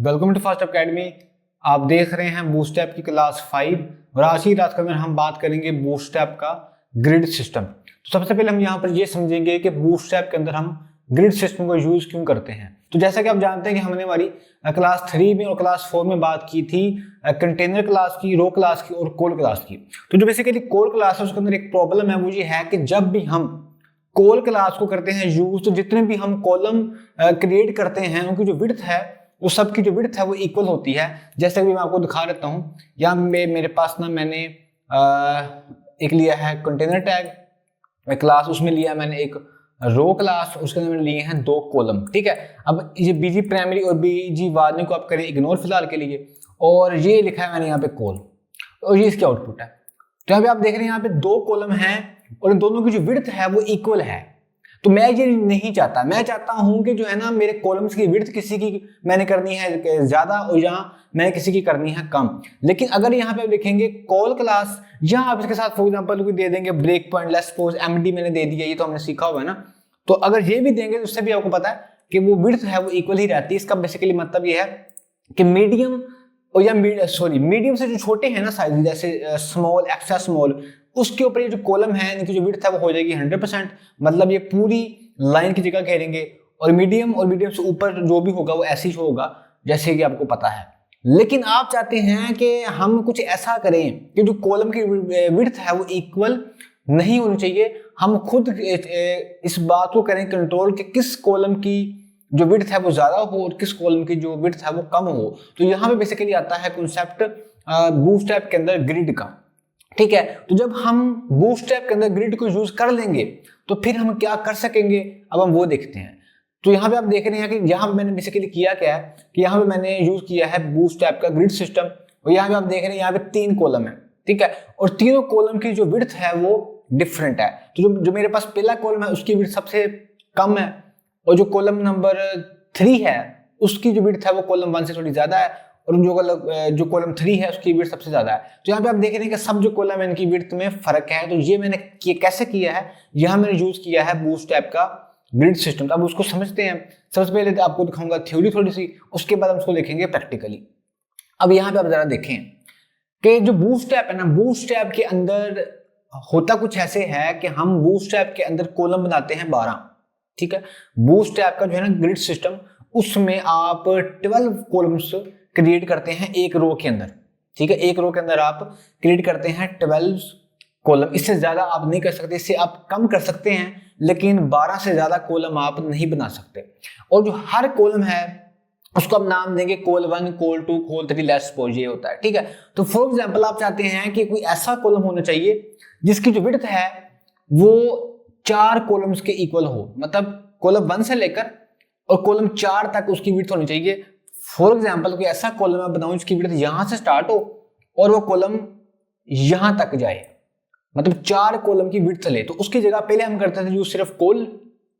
Welcome to fast academy. आप देख रहे हैं बूटस्ट्रैप की क्लास 5 और आज की रात के अंदर हम बात करेंगे बूटस्ट्रैप का ग्रिड सिस्टम। तो सबसे पहले हम यहाँ पर ये समझेंगे कि बूटस्ट्रैप के अंदर हम ग्रिड सिस्टम को यूज क्यों करते हैं। तो जैसा कि आप जानते हैं कि हमने हमारी क्लास 3 में और क्लास 4 में बात की थी कंटेनर क्लास की, रो क्लास की और कोल क्लास की। तो जो बेसिकली कोल क्लास है उसके अंदर एक प्रॉब्लम है, वो ये है कि जब भी हम कोल क्लास को करते हैं यूज, तो जितने भी हम कॉलम क्रिएट करते हैं उनकी जो विड्थ है वो सबकी जो विड्थ है वो इक्वल होती है। जैसे कि मैं आपको दिखा देता हूँ, यहाँ मेरे पास ना मैंने एक लिया है कंटेनर टैग क्लास, उसमें लिया मैंने एक रो क्लास, उसके अंदर मैंने लिए हैं 2 कॉलम। ठीक है, अब ये बीजी प्राइमरी और बीजी वार्निंग को आप करें इग्नोर फिलहाल के लिए, और ये लिखा है मैंने यहाँ पे कॉल और ये इसकी आउटपुट है। तो यहाँ पे आप देख रहे हैं यहाँ पे 2 कॉलम हैं और इन दोनों की जो विड्थ है वो इक्वल है। तो मैं ये नहीं चाहता, मैं चाहता हूं कि जो है ना मेरे कॉलम्स की विड्थ किसी की मैंने करनी है ज्यादा और यहाँ मैंने किसी की करनी है कम। लेकिन अगर यहाँ पे आप देखेंगे कॉल क्लास, यहाँ आप इसके साथ फॉर एग्जांपल दे देंगे break point, let's suppose MD मैंने दे दिया, ये तो हमने सीखा हुआ है ना। तो अगर ये भी देंगे तो उससे भी आपको पता है कि वो विड्थ है वो इक्वल ही रहती है। इसका बेसिकली मतलब ये है कि मीडियम और या मीडियम से जो छोटे हैं ना साइज, जैसे स्मॉल, एक्स्ट्रा स्मॉल, उसके ऊपर ये जो कॉलम है इनकी जो विड्थ है वो हो जाएगी 100%, मतलब ये पूरी लाइन की जगह घेरेंगे। और मीडियम से ऊपर जो भी होगा वो ऐसे ही होगा जैसे कि आपको पता है। लेकिन आप चाहते हैं कि हम कुछ ऐसा करें कि जो कॉलम की विड्थ है वो इक्वल नहीं होनी चाहिए। हम खुद इस बात को करें कंट्रोल कि किस कॉलम की जो विड्थ है वो ज्यादा हो और किस कॉलम की जो विड्थ है वो कम हो। तो यहाँ पे बेसिकली आता है कॉन्सेप्ट बूटस्ट्रैप के अंदर ग्रिड का। ठीक है, तो जब हम बूटस्ट्रैप के अंदर ग्रिड को यूज कर लेंगे तो फिर हम क्या कर सकेंगे, अब हम वो देखते हैं। तो यहाँ पे आप देख रहे हैं कि यहाँ पे मैंने बेसिकली किया क्या है कि यहाँ पे मैंने यूज किया है बूटस्ट्रैप का ग्रिड सिस्टम। और यहाँ पे आप देख रहे हैं यहाँ पे 3 कॉलम है। ठीक है, और तीनों कॉलम की जो विड्थ है वो डिफरेंट है। तो जो मेरे पास पहला कॉलम है उसकी विड्थ सबसे कम है और जो कॉलम नंबर 3 है उसकी जो विड्थ है वो कॉलम 1 से थोड़ी ज्यादा है और जो कॉलम 3 है उसकी विड्थ सबसे ज्यादा है। तो यहाँ पे आप देख रहे हैं कि सब जो कॉलम है इनकी विड्थ में फर्क है। तो ये मैंने कैसे किया है, यहाँ मैंने यूज किया है बूटस्ट्रैप का ग्रिड सिस्टम। तो अब उसको समझते हैं। सबसे पहले तो आपको दिखाऊंगा थ्योरी थोड़ी सी, उसके बाद हम उसको देखेंगे प्रैक्टिकली। अब यहाँ पे आप जरा देखें कि जो बूटस्ट्रैप है ना, बूटस्ट्रैप के अंदर होता कुछ ऐसे है कि हम बूटस्ट्रैप के अंदर कॉलम बनाते हैं 12। ठीक है, बूटस्ट्रैप का जो है ना ग्रिड सिस्टम, उसमें आप 12 कॉलम्स क्रिएट करते हैं एक रो के अंदर। ठीक है, एक रो के अंदर आप क्रिएट करते हैं 12 कॉलम। इससे ज्यादा आप नहीं कर सकते, इससे आप कम कर सकते हैं, लेकिन 12 से ज्यादा कॉलम आप नहीं बना सकते। और जो हर कॉलम है उसको आप नाम देंगे call 1, call 2, call 3, let's suppose ये होता है। ठीक है, तो फॉर एग्जाम्पल आप चाहते हैं कि कोई ऐसा कॉलम होना चाहिए जिसकी जो विड्थ है वो 4 कॉलम्स के इक्वल हो, मतलब कॉलम 1 से लेकर और कॉलम 4 तक उसकी विड्थ होनी चाहिए। फॉर एग्जाम्पल कोई ऐसा कॉलम मैं बनाऊं जिसकी विड्थ यहां से स्टार्ट हो और वो कॉलम यहां तक जाए, मतलब 4 कॉलम की विड्थ ले। तो उसकी जगह पहले हम करते थे यूज सिर्फ कॉल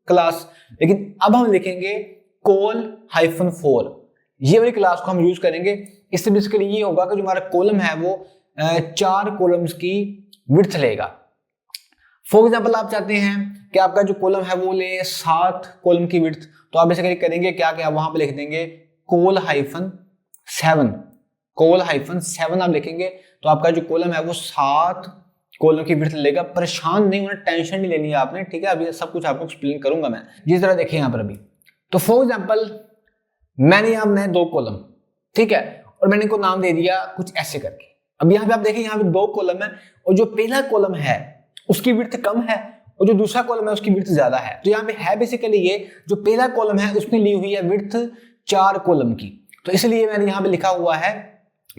क्लास, लेकिन अब हम लिखेंगे कॉल-4, ये वाली क्लास को हम यूज करेंगे। इससे बेसिकली ये होगा कि जो हमारा कॉलम है वो 4 कॉलम्स की विड्थ लेगा। फॉर एग्जाम्पल आप चाहते हैं कि आपका जो कॉलम है वो ले 7 कॉलम की विड्थ, तो आप बेसिकली करेंगे क्या क्या, वहां पे लिख देंगे कॉल-7 आप लिखेंगे तो आपका जो कॉलम है वो 7 कॉलम की विड्थ लेगा। परेशान नहीं होना, टेंशन नहीं लेनी है आपने। ठीक है, अभी सब कुछ आपको एक्सप्लेन करूंगा मैं, जिस तरह देखिए यहाँ पर अभी। तो फॉर एग्जाम्पल मैंने यहाँ बनाए 2 कॉलम, ठीक है, और मैंने इनको नाम दे दिया कुछ ऐसे करके। अब यहाँ पे आप देखें यहाँ पे 2 कॉलम है और जो पहला कॉलम है उसकी विड्थ कम है और जो दूसरा कॉलम है उसकी विड्थ ज्यादा है। तो यहाँ पे है बेसिकली ये जो पहला कॉलम है उसने ली हुई है विड्थ 4 कॉलम की, तो इसलिए मैंने यहाँ पे लिखा हुआ है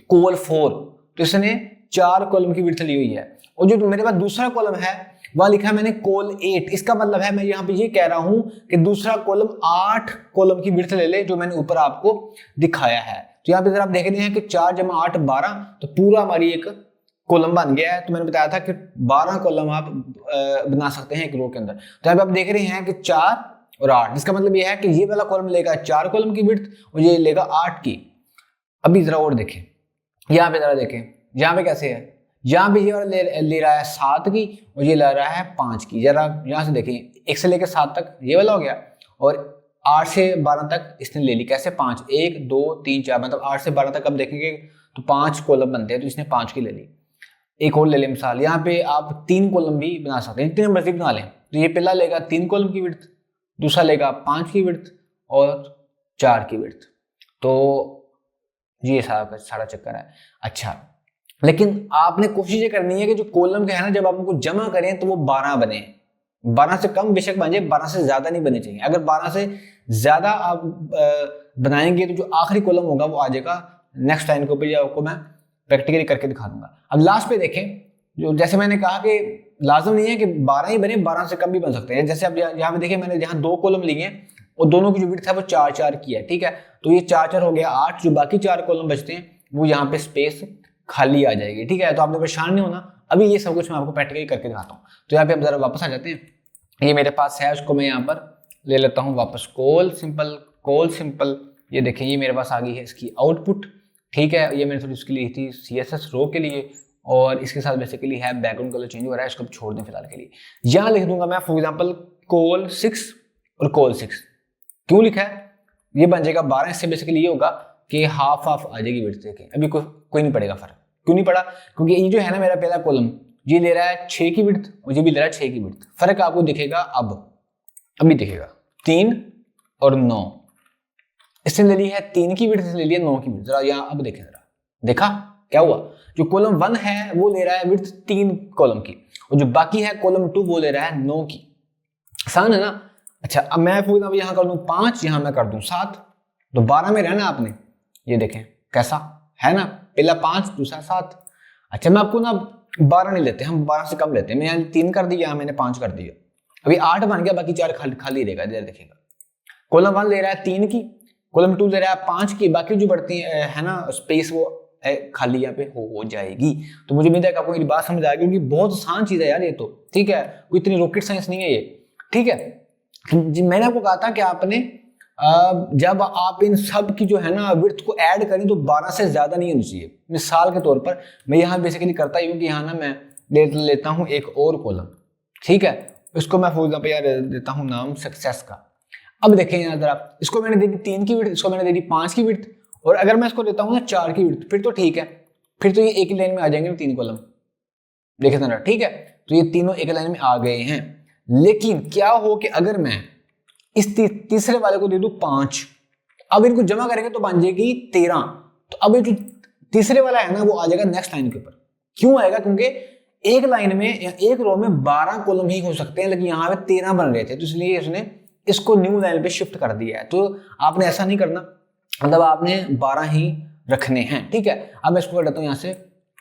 कॉल-4, तो इसने 4 कॉलम की विड्थ ली हुई है। और जो मेरे पास दूसरा कॉलम है वह लिखा है मैंने कॉल-8। इसका मतलब है मैं यहाँ पे ये कह रहा हूं कि दूसरा कॉलम 8 कॉलम की विड्थ ले ले, जो मैंने ऊपर आपको दिखाया है। तो यहाँ पे जरा आप देख रहे हैं कि 4 × 8 12, तो पूरा हमारी एक कॉलम बन गया है। तो मैंने बताया था कि 12 कॉलम आप बना सकते हैं एक रो के अंदर। तो यहाँ पे आप देख रहे हैं कि 4 और 8, इसका मतलब यह है कि ये वाला कॉलम लेगा 4 कॉलम की विड्थ और ये लेगा 8 की। अभी जरा और देखें, यहाँ पे जरा देखें, यहाँ पे कैसे है, यहाँ पे ये वाला ले रहा है 7 की और ये ले रहा है 5 की। जरा यहाँ से देखें, 1 से लेकर 7 तक ये वाला हो गया और 8 से 12 तक इसने ले ली, कैसे 5, 1 2 3 4, मतलब 8 से 12 तक अब देखेंगे तो 5 कॉलम बनते हैं, तो इसने 5 की ले ली। एक और ले लें मिसाल, यहाँ पे आप 3 कॉलम भी बना सकते हैं, जितने मर्जी बना लें। तो ये पहला लेगा 3 कॉलम की विड्थ, दूसरा लेगा 5 की विड्थ और 4 की विड्थ। तो ये सारा चक्कर है। अच्छा, लेकिन आपने कोशिश ये करनी है कि जो कॉलम के है ना, जब आप उनको जमा करें तो वो 12 बने। 12 से कम बेशक बन जाए, 12 से ज्यादा नहीं बने चाहिए। अगर 12 से ज्यादा आप बनाएंगे तो जो आखिरी कॉलम होगा वो आ जाएगा नेक्स्ट लाइन के ऊपर, या आपको मैं प्रैक्टिकली करके दिखा दूंगा। अब लास्ट पे देखें, जो जैसे मैंने कहा कि लाजम नहीं है कि 12 ही बने, 12 से कम भी बन सकते हैं। जैसे अब यहाँ पे देखिए, मैंने जहाँ 2 कॉलम लिए हैं और दोनों की जो विड्थ है वो 4-4 की है, ठीक है। तो ये 4-4 हो गया 8, जो बाकी 4 कॉलम बचते हैं वो यहाँ पे स्पेस खाली आ जाएगी, ठीक है। तो आपने परेशान नहीं होना, अभी ये सब कुछ मैं आपको प्रैक्टिकली करके दिखाता हूँ। तो यहाँ पे हम जरा वापस आ जाते हैं, ये मेरे पास है, उसको मैं यहाँ पर ले लेता हूँ वापस। कॉल सिंपल, ये देखें ये मेरे पास आ गई है इसकी आउटपुट, ठीक है। ये मैंने थोड़ी उसके लिए थी CSS रो के लिए, और इसके साथ बेसिकली है बैकग्राउंड कलर चेंज हो रहा है, इसको छोड़ दें फिलहाल के लिए। यहाँ लिख दूंगा मैं फॉर एग्जाम्पल कॉल 6 और कॉल 6। क्यों लिखा है, ये बन जाएगा 12। इससे बेसिकली ये होगा कि हाफ आ जाएगी विड्थ। देखें अभी कोई नहीं पड़ेगा फर्क, क्यों नहीं पड़ा, क्योंकि ये जो है ना मेरा पहला कॉलम, ये ले रहा है 6 की विड्थ और ये भी ले रहा है 6 की विड्थ। फर्क आपको दिखेगा अभी दिखेगा 3 और 9। इसने ले ली है 3 की विड्थ, ले लिया 9 की विड्थ। जरा यहाँ अब देखें, जरा देखा क्या हुआ, जो कॉलम 1 है वो ले रहा है विड्थ 3 कॉलम की, और जो बाकी है कॉलम 2 वो ले रहा है 9 की। आसान है ना। अच्छा, अब मैं यहाँ कर दूं 5, यहाँ मैं कर दूं 7, तो 12 में रहना आपने। ये देखें कैसा है ना, पहला 5 दूसरा 7। अच्छा, मैं आपको ना 12 नहीं लेते, हम 12 से कम लेते हैं। मैं यहाँ 3 कर दिया, यहाँ मैंने 5 कर दिया, अभी 8 बन गया, बाकी 4 खाली रहेगा। देखिएगा कॉलम 1 ले रहा है 3 की, कॉलम 2 ले रहा है 5 की, बाकी जो बढ़ती है ना स्पेस वो खाली यहाँ पे हो जाएगी। तो मुझे उम्मीद है कि आपको मेरी बात समझ आ गई, क्योंकि बहुत आसान चीज है यार ये तो, ठीक है, कोई इतनी रॉकेट साइंस नहीं है ये, ठीक है। मैंने आपको कहा था कि आपने जब आप इन सब की जो है ना विड्थ को ऐड करें तो 12 से ज्यादा नहीं होनी चाहिए। मिसाल के तौर पर मैं यहाँ बेसिकली करता ही हूँ कि यहाँ ना मैं लेता हूँ एक और कॉलम, ठीक है, इसको मैं फॉर एग्जाम्पल यार देता हूँ नाम सक्सेस का। अब देखें यहाँ जरा, इसको मैंने दे दी 3 की विड्थ, इसको मैंने दे दी 5 की विड्थ, और अगर मैं इसको देता हूँ ना 4 की विड्थ, फिर तो ठीक है, फिर तो ये एक ही लाइन में आ जाएंगे 3 कॉलम। देखे ना, ठीक है, तो ये तीनों एक लाइन में आ गए हैं। लेकिन क्या हो कि अगर मैं इस तीसरे वाले को दे दूं 5, अब इनको जमा करेंगे तो बन जाएगी 13। तो अब ये जो तीसरे वाला है ना वो आ जाएगा नेक्स्ट लाइन के ऊपर। क्यों आएगा, क्योंकि एक लाइन में या एक रो में 12 कॉलम ही हो सकते हैं, लेकिन यहाँ पे 13 बन रहे थे, तो इसलिए इसने इसको न्यू लाइन पे शिफ्ट कर दिया है। तो आपने ऐसा नहीं करना, मतलब आपने 12 ही रखने हैं, ठीक है। अब मैं इसको कर देता हूँ यहाँ से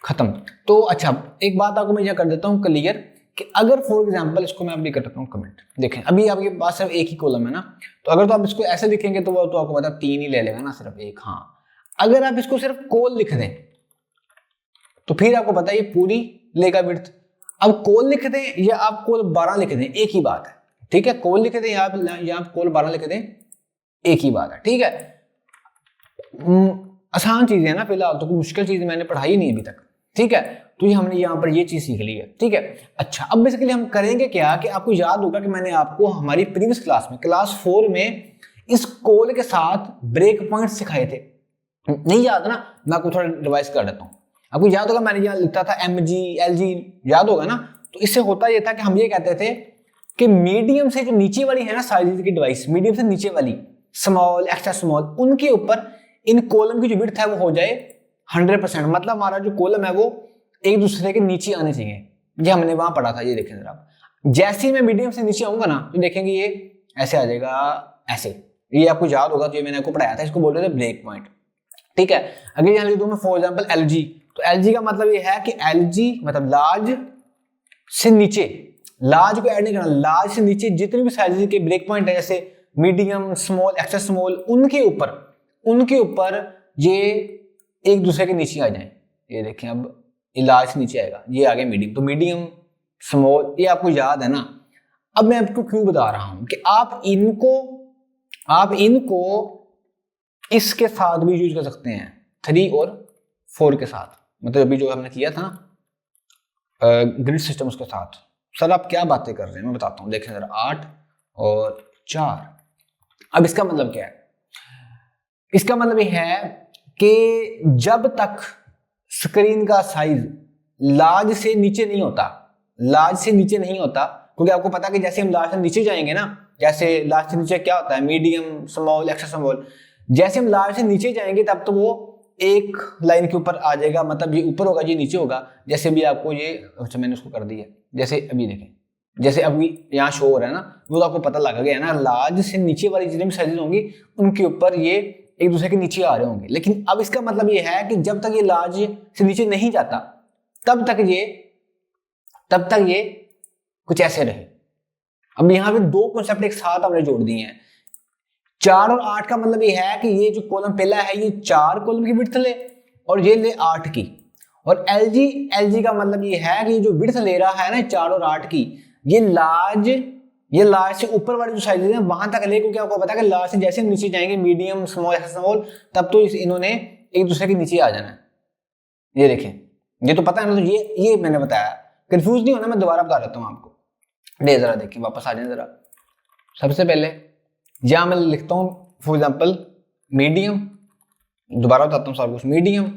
खत्म। तो अच्छा, एक बात आपको मैं यहाँ कर देता हूँ क्लियर, कि अगर फॉर एग्जांपल इसको मैं अभी कर देता हूँ कमेंट, देखें अभी आपके पास सिर्फ एक ही कॉलम है ना, तो अगर तो आप इसको ऐसे लिखेंगे तो वो तो आपको पता 3 ही ले लेगा ना, सिर्फ एक। हाँ, अगर आप इसको सिर्फ कॉल लिख दें तो फिर आपको पता है ये पूरी लेगा विड्थ। अब कॉल लिख दें या आप कॉल 12 लिख दें, एक ही बात है, ठीक है। कॉल लिख दें या आप कॉल 12 लिख दें, एक ही बात है, ठीक है। आसान चीजें है ना, फिलहाल तो कोई मुश्किल चीज मैंने पढ़ाई नहीं अभी तक, ठीक है। तो ये हमने यहाँ पर ये चीज सीख ली है, ठीक है। अच्छा, अब बेसिकली हम करेंगे क्या कि आपको याद होगा कि मैंने आपको हमारी प्रीवियस क्लास में क्लास 4 में इस कॉल के साथ ब्रेक पॉइंट सिखाए थे, नहीं याद ना, मैं आपको थोड़ा रिवाइज कर देता हूँ। आपको याद होगा मैंने यहाँ लिखा था MG LG, याद होगा ना। तो इससे होता यह था कि हम ये कहते थे कि मीडियम से जो नीचे वाली है ना साइज की डिवाइस, मीडियम से नीचे वाली स्मॉल एक्स्ट्रा स्मॉल, उनके ऊपर इन कॉलम की जो विड्थ है वो हो जाए 100%। मतलब हमारा जो कॉलम है वो एक दूसरे के नीचे आने चाहिए। ये हमने वहां पढ़ा था, ये देखें जरा। जैसे ही मैं मीडियम से नीचे आऊंगा ना तो देखेंगे ये ऐसे आ जाएगा, ऐसे। ये आपको याद होगा, तो ये मैंने आपको पढ़ाया था, इसको बोलते थे ब्रेक पॉइंट, ठीक है। अगर यहाँ लिख दूं मैं फॉर एग्जाम्पल LG, तो LG का मतलब ये है कि LG मतलब लार्ज से नीचे, लार्ज को ऐड नहीं करना, लार्ज से नीचे जितने भी साइज के ब्रेक पॉइंट है, जैसे मीडियम स्मॉल एक्स्ट्रा स्मॉल, उनके ऊपर ये एक दूसरे के नीचे आ जाए। ये देखें, अब ये लार्ज से नीचे आएगा, ये आ गया मीडियम, तो मीडियम स्मॉल, ये आपको याद है ना। अब मैं आपको क्यों बता रहा हूं कि आप इनको इसके साथ भी यूज कर सकते हैं, 3 और 4 के साथ। मतलब अभी जो हमने किया था ना ग्रिड सिस्टम, उसके साथ। सर आप क्या बातें कर रहे हैं, मैं बताता हूं, देखें जरा 8 और 4। अब इसका मतलब क्या है? इसका मतलब ये है कि जब तक स्क्रीन का साइज लार्ज से नीचे नहीं होता, लार्ज से नीचे नहीं होता, क्योंकि आपको पता है कि जैसे हम लार्ज से नीचे जाएंगे ना, जैसे लार्ज से नीचे क्या होता है, मीडियम, स्मॉल, एक्स्ट्रा स्मॉल, जैसे हम लार्ज से नीचे जाएंगे तब तो वो एक लाइन के ऊपर आ जाएगा, मतलब ये ऊपर होगा, ये नीचे होगा। जैसे भी आपको ये, अच्छा मैंने उसको कर दिया, जैसे अभी देखें, जैसे अभी यहाँ शो हो रहा है ना, वो तो आपको पता लग गया ना, लार्ज से नीचे वाली जितनी भी साइजेस होंगी उनके ऊपर ये एक दूसरे के नीचे आ रहे होंगे। लेकिन अब इसका मतलब ये है कि जब तक ये लार्ज से नीचे नहीं जाता तब तक ये कुछ ऐसे रहे। अब यहाँ पे दो कॉन्सेप्ट एक साथ हमने जोड़ दिए हैं। 4 और 8 का मतलब ये है कि ये जो कॉलम पहला है ये 4 कॉलम की विड्थ ले और ये ले 8 की। और एलजी का मतलब ये है कि जो विड्थ ले रहा है ना 4 और 8 की, ये लार्ज से ऊपर वाली जो साइजेस हैं वहां तक ले, क्योंकि आपको पता है कि लार्ज से जैसे हम नीचे जाएंगे, मीडियम, स्मॉल, स्मॉल, तब तो इन्होंने एक दूसरे के नीचे आ जाना है। ये देखें, ये तो पता है ना, तो ये मैंने बताया, कंफ्यूज नहीं होना, मैं दोबारा बता देता हूँ आपको। जरा देखिए, वापस आ जाए जरा। सबसे पहले जहां मैं लिखता हूं फॉर एग्जांपल मीडियम, दोबारा बताता हूं सारा कुछ, मीडियम।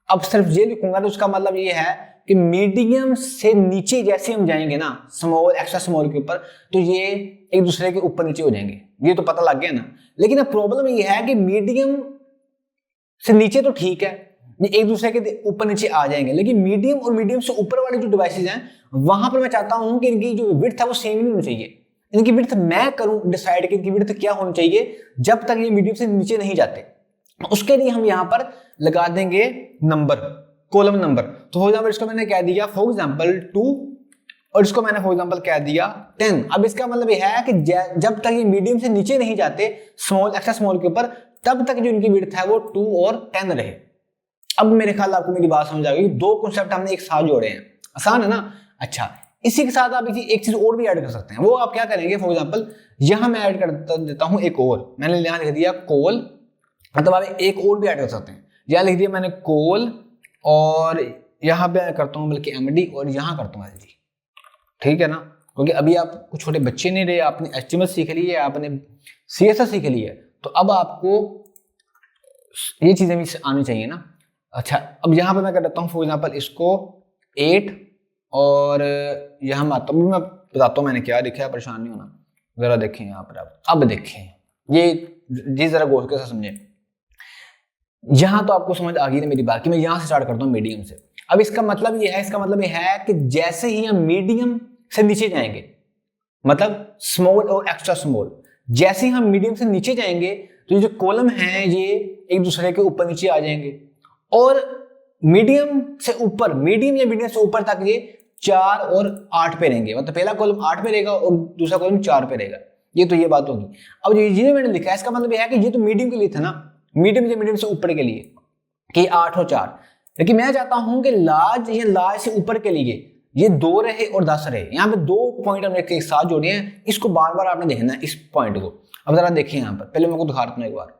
अब सिर्फ ये लिखूंगा तो उसका मतलब ये है कि मीडियम से नीचे जैसे हम जाएंगे ना, स्मॉल, एक्स्ट्रा स्मॉल के ऊपर, तो ये एक दूसरे के ऊपर नीचे हो जाएंगे। ये तो पता लग गया ना। लेकिन अब प्रॉब्लम ये है कि मीडियम से नीचे तो ठीक है, ये एक दूसरे के ऊपर नीचे आ जाएंगे, लेकिन मीडियम और मीडियम से ऊपर वाले जो डिवाइसेज हैं वहां पर मैं चाहता हूं कि इनकी जो विड्थ है वो सेम नहीं होनी चाहिए। इनकी विड्थ मैं करूं डिसाइड कि इनकी विड्थ क्या होनी चाहिए जब तक ये मीडियम से नीचे नहीं जाते। उसके लिए हम यहां पर लगा देंगे नंबर, कॉलम नंबर। तो फॉर एग्जांपल इसको मैंने कह दिया फॉर एग्जांपल 2 और इसको मैंने फॉर एग्जांपल कह दिया 10। अब इसका मतलब ये है कि जब तक ये मीडियम से नीचे नहीं जाते स्मॉल, एक्स्ट्रा स्मॉल के ऊपर, तब तक जो इनकी विड्थ है वो 2 और 10 रहे। अब मेरे ख्याल आपको मेरी बात समझ आ गई। दो कॉन्सेप्ट हमने एक साथ जोड़े हैं, आसान है ना। अच्छा, इसी के साथ आप एक चीज और भी ऐड कर सकते हैं। वो आप क्या करेंगे, फॉर एग्जांपल यहां मैं ऐड कर देता हूं एक और, मैंने यहां लिख दिया कोल, मतलब आप एक और भी ऐड कर सकते हैं। यहां लिख दिया मैंने कोल और यहां पे करता हूं बल्कि एमडी और यहां करता हूं एलजी, ठीक है ना। क्योंकि अभी आप कुछ छोटे बच्चे नहीं रहे, आपने एचटीएमएल सीख ली है, आपने सीएसएस सीख ली है, तो अब आपको ये चीजें भी आनी चाहिए ना। अच्छा, अब यहाँ पे मैं कर देता हूँ फॉर एग्जांपल इसको 8 और यहाँ मैं आता हूँ, मैं बताता हूँ मैंने क्या लिखा है, परेशान नहीं होना। जरा देखें यहाँ पर, अब देखें ये जरा गौर के साथ समझें। यहाँ तो आपको समझ आ गई ना मेरी बात कि मैं यहाँ से स्टार्ट करता हूँ मीडियम से। अब इसका मतलब ये है कि जैसे ही हम मीडियम से नीचे जाएंगे, मतलब स्मॉल और एक्स्ट्रा स्मॉल, जैसे ही हम मीडियम से नीचे जाएंगे तो ये जो कॉलम है ये एक दूसरे के ऊपर नीचे आ जाएंगे। और मीडियम से ऊपर, मीडियम या मीडियम से ऊपर तक ये 4 और 8 पे रहेंगे, मतलब पहला कॉलम 8 पे रहेगा और दूसरा कॉलम 4 पे रहेगा। ये तो ये बात होगी। अब ये मैंने लिखा है इसका मतलब ये है कि ये तो मीडियम के लिए था ना, मीडियम से ऊपर के लिए कि 8 और 4, लेकिन मैं चाहता हूं कि लार्ज से ऊपर के लिए ये 2 रहे और 10 रहे। यहाँ पे 2 पॉइंट हमने एक साथ जोड़े हैं, इसको बार बार आपने देखना है इस पॉइंट को। अब जरा देखिए यहाँ पर, पहले मैं आपको दिखा देता हूं एक बार।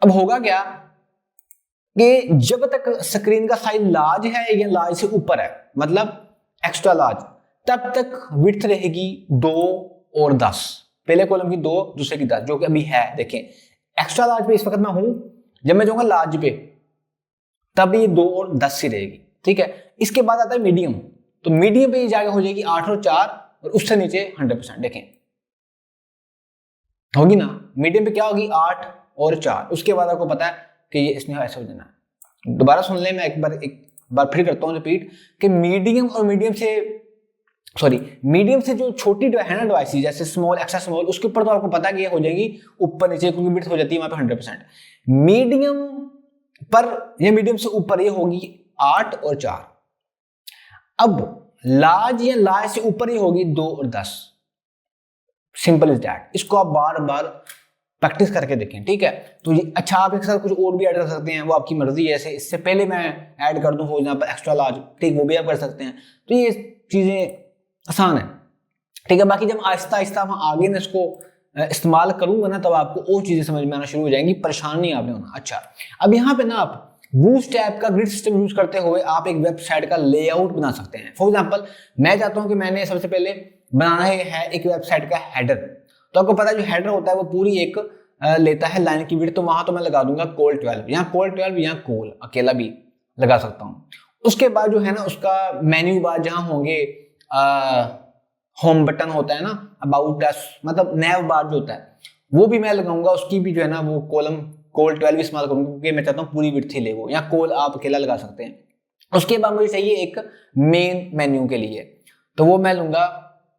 अब होगा क्या कि जब तक स्क्रीन का साइज लार्ज है या लार्ज से ऊपर है, मतलब एक्स्ट्रा लार्ज, तब तक विड्थ रहेगी 2 और 10। पहले कॉलम की 2, दूसरे की 10, जो कि अभी है। देखें, एक्स्ट्रा लार्ज पे इस वक्त मैं हूं, जब मैं जाऊंगा लार्ज पे तब ये 2 और 10 ही रहेगी, ठीक है। इसके बाद आता है मीडियम, तो मीडियम पे ये जाके हो जाएगी 8 और 4 और उससे नीचे 100%। देखें होगी ना, मीडियम पे क्या होगी 8 और 4। उसके बाद आपको पता है कि ये इसमें ऐसा हो जाना है। दोबारा सुन ले, मैं एक बार फिर करता हूं रिपीट कि मीडियम से जो छोटी है ना डिवाइसेस, जैसे स्मॉल, एक्स्ट्रा स्मॉल, उसके ऊपर तो आपको पता है कि ये हो जाएगी ऊपर नीचे, क्योंकि विड्थ हो जाती है वहां पे 100%। मीडियम पर ये मीडियम से ऊपर ये होगी 8 और 4। अब लार्ज से ऊपर ये होगी 2 और 10। Simple is that. इसको आप बार बार प्रैक्टिस करके देखें, ठीक है। तो ये अच्छा, आप एक साथ कुछ और भी ऐड कर सकते हैं, वो आपकी मर्जी है। जैसे इससे पहले मैं ऐड कर दूं फॉर एग्जांपल एक्स्ट्रा लार्ज, ठीक, वो भी आप कर सकते हैं। तो ये चीजें आसान है, ठीक है। बाकी जब आहिस्ता आहिस्ता हम आगे ना इसको इस्तेमाल करूंगा ना, तब आपको और चीजें समझ में आना शुरू हो जाएंगी, परेशान नहीं आपने होना। अच्छा, अब यहाँ पे ना आप बूटस्ट्रैप का ग्रिड सिस्टम यूज करते हुए आप एक वेबसाइट का लेआउट बना सकते हैं। फॉर एग्जांपल मैं चाहता हूं कि मैंने सबसे पहले बनाना है एक वेबसाइट का हेडर, तो आपको पता है जो हेडर होता है वो पूरी एक लेता है लाइन की विड्थ, तो वहां तो मैं लगा दूंगा कोल 12, यहाँ कोल 12, यहाँ कोल अकेला भी लगा सकता हूँ। उसके बाद जो है ना उसका मेन्यू बार जहां होंगे होम बटन होता है ना, अबाउट अस मतलब नैव बार जो होता है वो भी मैं लगाऊंगा, उसकी भी जो है ना वो कॉलम कोल 12 इस्तेमाल करूंगा क्योंकि मैं चाहता हूँ पूरी विड्थ ही ले वो, या कोल आप अकेला लगा सकते हैं। उसके बाद मुझे चाहिए एक मेन मेन्यू के लिए, तो वो मैं लूंगा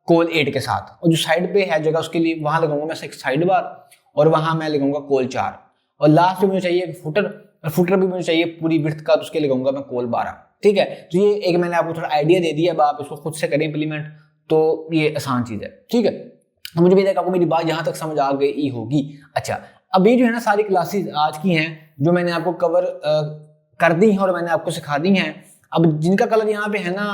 कोल 8 के साथ, और जो साइड पे है जगह उसके लिए वहां लगाऊंगा मैं एक साइड बार, और वहां मैं लगाऊंगा कोल 4, और लास्ट में मुझे चाहिए एक फुटर, और फुटर भी मुझे चाहिए पूरी विड्थ का, तो उसके लगाऊंगा मैं कोल 12। ठीक है, तो ये एक मैंने आपको थोड़ा आइडिया दे दिया, अब आप इसको खुद से करें इंप्लीमेंट, तो ये आसान चीज है। ठीक है, तो मुझे भी देखा आपको मेरी बात यहाँ तक समझ आ गई होगी। अच्छा, अब ये जो है ना सारी क्लासेस आज की हैं जो मैंने आपको कवर कर दी हैं और मैंने आपको सिखा दी हैं। अब जिनका कलर यहाँ पे है ना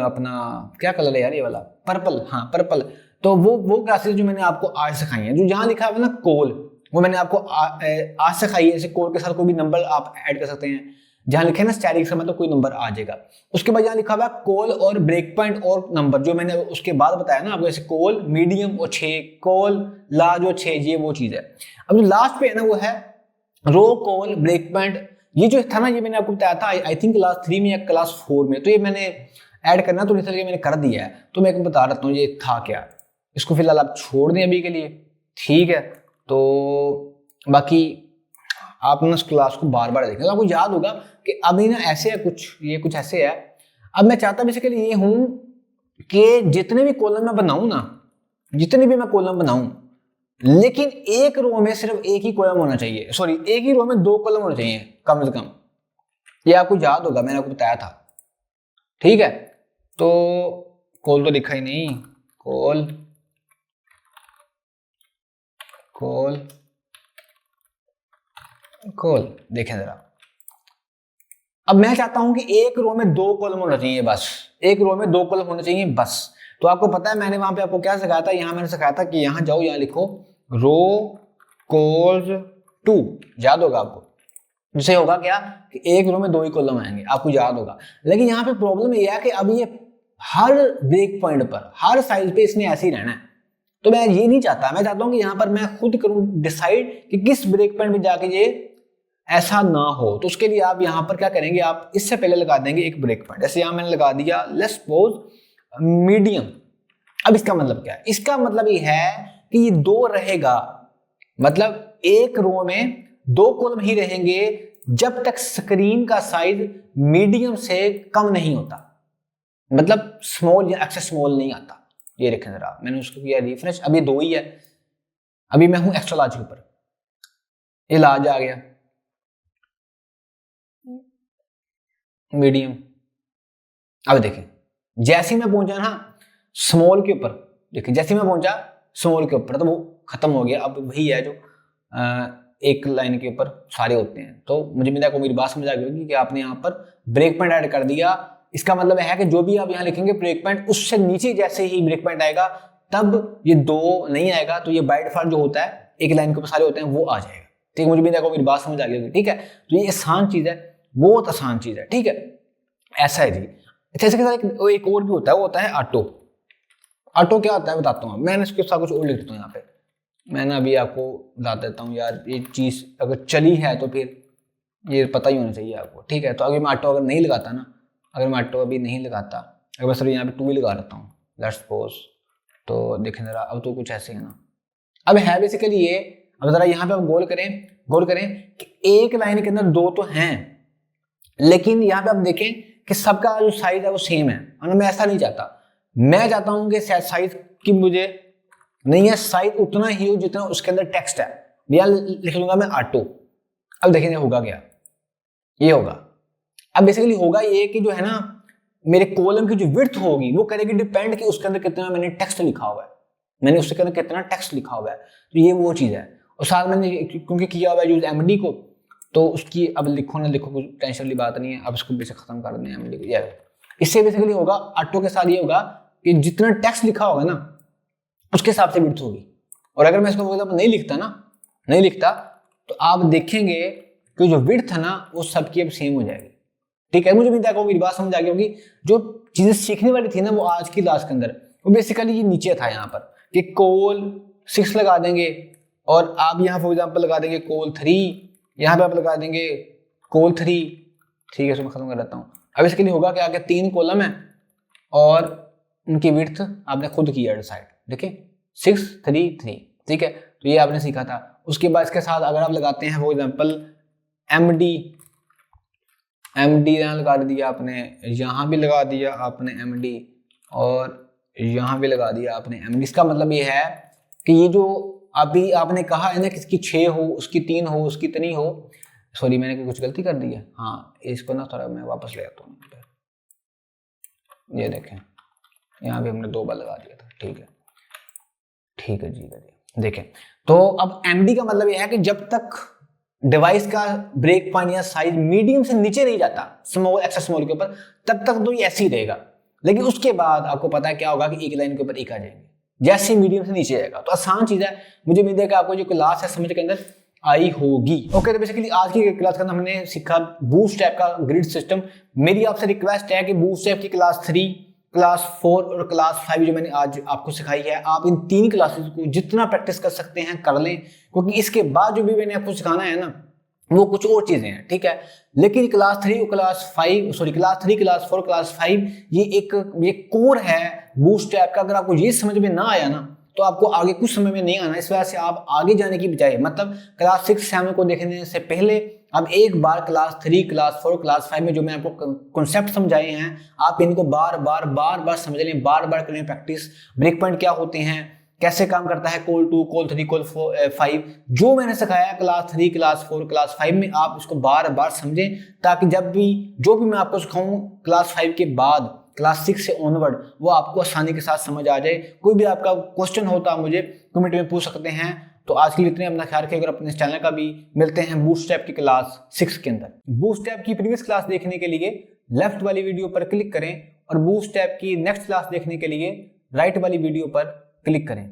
अपना क्या कलर है यार, ये वाला पर्पल, हाँ पर्पल, तो वो क्लासेस जो मैंने आपको आज सिखाई हैं, जो यहाँ लिखा है ना कोल, वो मैंने आपको आज सिखाई है। जैसे कोल के साथ कोई भी नंबर आप ऐड कर सकते हैं, जहां लिखे ना स्टैटिक से मतलब कोई नंबर आ जाएगा। उसके बाद यहाँ लिखा हुआ कोल और ब्रेक पॉइंट और नंबर, जो मैंने उसके बाद बताया ना आपको, जैसे कोल मीडियम और 6, कोल लार्ज और 6, ये वो चीज है। अब जो लास्ट पे है ना वो है रो कोल ब्रेक पॉइंट, ये जो था ना ये मैंने आपको बताया था आई थिंक क्लास 3 में या क्लास 4 में, तो ये मैंने ऐड करना तो इसलिए मैंने कर दिया है, तो मैं बता रहा हूँ ये था क्या। इसको फिलहाल आप छोड़ दें अभी के लिए, ठीक है। तो बाकी आप ना इस क्लास को बार बार देखें, तो आपको याद होगा कि अभी ना ऐसे है कुछ, ये कुछ ऐसे है। अब मैं चाहता बेसिकली ये हूं कि जितने भी कॉलम मैं बनाऊं ना, जितने भी मैं कॉलम बनाऊं, लेकिन एक रो में सिर्फ एक ही कॉलम होना चाहिए, सॉरी एक ही रो में 2 कॉलम होने चाहिए कम से कम, ये आपको याद होगा मैंने आपको बताया था। ठीक है, तो कॉल तो लिखा ही नहीं, कॉल कॉल कॉल देखें जरा। अब मैं चाहता हूं कि एक रो में 2 कॉलम होना चाहिए बस, एक रो में 2 कॉलम होने चाहिए बस। तो आपको पता है मैंने वहां पे आपको क्या सिखाया था, यहां मैंने सिखाया था कि यहां जाओ, यहां लिखो रो कॉल्स 2, याद होगा आपको। जिससे होगा क्या कि एक रो में 2 ही कॉलम आएंगे, आपको याद होगा। लेकिन यहाँ पे प्रॉब्लम ये है कि अब ये हर ब्रेक पॉइंट पर, हर साइज पे इसने ऐसे ही रहना है, तो मैं ये नहीं चाहता। मैं चाहता हूं कि यहाँ पर मैं खुद करूं डिसाइड कि किस ब्रेक पॉइंट में जाके ये ऐसा ना हो। तो उसके लिए आप यहाँ पर क्या करेंगे, आप इससे पहले लगा देंगे एक ब्रेक पॉइंट, जैसे यहाँ मैंने लगा दिया लेट्स सपोज मीडियम। अब इसका मतलब क्या है, इसका मतलब ये है कि ये 2 रहेगा, मतलब एक रो में 2 कॉलम ही रहेंगे जब तक स्क्रीन का साइज मीडियम से कम नहीं होता, मतलब स्मॉल या एक्स्ट्रा स्मॉल नहीं आता। ये देखें जरा, मैंने उसको किया रिफ्रेश, अभी 2 ही है, अभी मैं हूं एक्स्ट्रा लार्ज के ऊपर, ये लार्ज आ गया, मीडियम। अब देखें जैसे मैं पहुंचा ना स्मॉल के ऊपर, देखिए जैसे मैं पहुंचा स्मॉल के ऊपर तो वो खत्म हो गया। अब वही है जो एक लाइन के ऊपर सारे होते हैं। तो मुझे मेरा को मेरी बात समझ आ गई होगी कि आपने यहाँ पर ब्रेक पॉइंट ऐड कर दिया। इसका मतलब है कि जो भी आप यहाँ लिखेंगे ब्रेक पॉइंट, उससे नीचे जैसे ही ब्रेक पॉइंट आएगा तब ये 2 नहीं आएगा, तो ये बाय डिफॉल्ट जो होता है एक लाइन के ऊपर सारे होते हैं वो आ जाएगा। ठीक है, मुझे भी देखो मेरी बात समझ आ गई होगी। ठीक है, तो ये आसान चीज है, बहुत आसान चीज है। ठीक है, ऐसा है जी। अच्छा, इसके साथ एक और भी होता है, वो होता है ऑटो। ऑटो क्या होता है बताता हूँ, मैंने इसके साथ कुछ और लिख देता हूँ यहाँ पे, मैंने अभी आपको बता देता हूँ यार, ये चीज अगर चली है तो फिर ये पता ही होना चाहिए आपको। ठीक है, तो अभी मैं ऑटो अगर नहीं लगाता ना, अगर मैं ऑटो अभी नहीं लगाता, अगर मैं सिर्फ यहाँ पे 2 ही लगा लेता हूँ लेट्स सपोज, तो देखें जरा, अब तो कुछ ऐसे है ना। अब है बेसिकली ये, अब जरा यहाँ पे हम गौर करें कि एक लाइन के अंदर 2 तो हैं, लेकिन यहाँ पे आप देखें कि सबका जो साइज है वो सेम है। मैं ऐसा नहीं चाहता, मैं चाहता हूं कि साइज की मुझे नहीं है, साइज उतना ही हो जितना उसके अंदर टेक्स्ट है। यहां लिख लूंगा मैं ऑटो। अब देखेंगे होगा क्या, ये होगा। अब बेसिकली होगा ये कि जो है ना मेरे कॉलम की जो विड्थ होगी वो करेगी डिपेंड कि उसके अंदर कितना मैंने टेक्स्ट लिखा हुआ है, मैंने उसके अंदर कितना टेक्स्ट लिखा हुआ है। तो ये वो चीज है। और साथ मैंने क्योंकि किया हुआ है यूज एमडी को, तो उसकी अब लिखो ना लिखो कुछ टेंशन वाली बात नहीं है। अब इसको बेसिक खत्म कर दें एमडी को। इससे बेसिकली होगा ऑटो के साथ ये होगा कि जितना टेक्स्ट लिखा होगा ना उसके हिसाब से विड्थ होगी। और अगर मैं इसको मतलब नहीं लिखता तो आप देखेंगे कि जो विड्थ है ना वो सबकी अब सेम हो जाएगी। ठीक है, मुझे भी देखो मेरी बात समझ आ गई होगी। जो चीजें सीखने वाली थी ना वो आज की क्लास के अंदर, वो बेसिकली ये नीचे था यहाँ पर कि कोल 6 लगा देंगे और आप यहाँ फॉर एग्जाम्पल लगा देंगे कोल 3, यहाँ पे आप लगा देंगे कोल 3, ठीक है। इसको मैं खत्म कर देता हूँ। अब इसके लिए होगा कि आगे 3 कॉलम है और उनकी विड्थ आपने खुद किया डिसाइड, देखिए 6 3 3, ठीक है। तो ये आपने सीखा था। उसके बाद इसके साथ अगर आप लगाते हैं फॉर एग्जाम्पल MD यहाँ लगा दिया आपने, यहाँ भी लगा दिया आपने MD और यहाँ भी लगा दिया आपने MD। इसका मतलब ये है कि ये जो अभी आपने कहा है ना कि इसकी 6 हो, उसकी 3 हो, उसकी इतनी हो, सॉरी मैंने कुछ गलती कर दी है, हाँ इसको ना थोड़ा मैं वापस ले आता हूँ। ये देखें यहाँ भी हमने 2 बार लगा दिया था, ठीक है जी। देखें तो अब MD का मतलब यह है कि जब तक डिवाइस का ब्रेक पॉइंट या साइज मीडियम से नीचे नहीं जाता स्मॉल एक्स्ट्रा स्मॉल के ऊपर, तब तक तो ये ऐसे ही रहेगा। लेकिन उसके बाद आपको पता है क्या होगा कि एक लाइन के ऊपर एक आ जाएंगे जैसे मीडियम से नीचे जाएगा। तो आसान चीज है, मुझे उम्मीद है कि आपको जो क्लास है समझ के अंदर आई होगी। ओके, तो बेसिकली आज की क्लास के अंदर हमने सीखा बूटस्ट्रैप का ग्रिड सिस्टम। मेरी आपसे रिक्वेस्ट है कि बूटस्ट्रैप की क्लास 3, क्लास 4 और क्लास 5 जो मैंने आज आपको सिखाई है, आप इन 3 क्लासेस को जितना प्रैक्टिस कर सकते हैं कर लें, क्योंकि इसके बाद जो भी मैंने आपको सिखाना है ना वो कुछ और चीजें हैं, ठीक है। लेकिन क्लास 3 और class 5 sorry class 3 class 4 class 5 ये कोर है बूटस्ट्रैप का। अगर आपको ये समझ में ना आया ना तो आपको आगे कुछ समय में नहीं आना। इस वजह से आप आगे जाने की बजाय मतलब क्लास 6 7 को देखने से पहले अब एक बार क्लास 3 क्लास 4 क्लास 5 में जो मैं आपको कॉन्सेप्ट समझाए हैं आप इनको बार बार समझ लें, बार करें प्रैक्टिस। ब्रेक पॉइंट क्या होते हैं, कैसे काम करता है कोल 2 कोल 3 कोल 5, जो मैंने सिखाया क्लास 3 क्लास 4 क्लास 5 में आप इसको बार समझें, ताकि जब भी जो भी मैं आपको सिखाऊं क्लास 5 के बाद क्लास 6 से ऑनवर्ड वो आपको आसानी के साथ समझ आ जाए। कोई भी आपका क्वेश्चन होता मुझे कमेंट में पूछ सकते हैं। तो आज के लिए इतने, अपना ख्याल रखिए। अगर अपने चैनल का भी मिलते हैं बूटस्ट्रैप की क्लास 6 के अंदर। बूटस्ट्रैप की प्रीवियस क्लास देखने के लिए लेफ्ट वाली वीडियो पर क्लिक करें और बूटस्ट्रैप की नेक्स्ट क्लास देखने के लिए राइट वाली वीडियो पर क्लिक करें।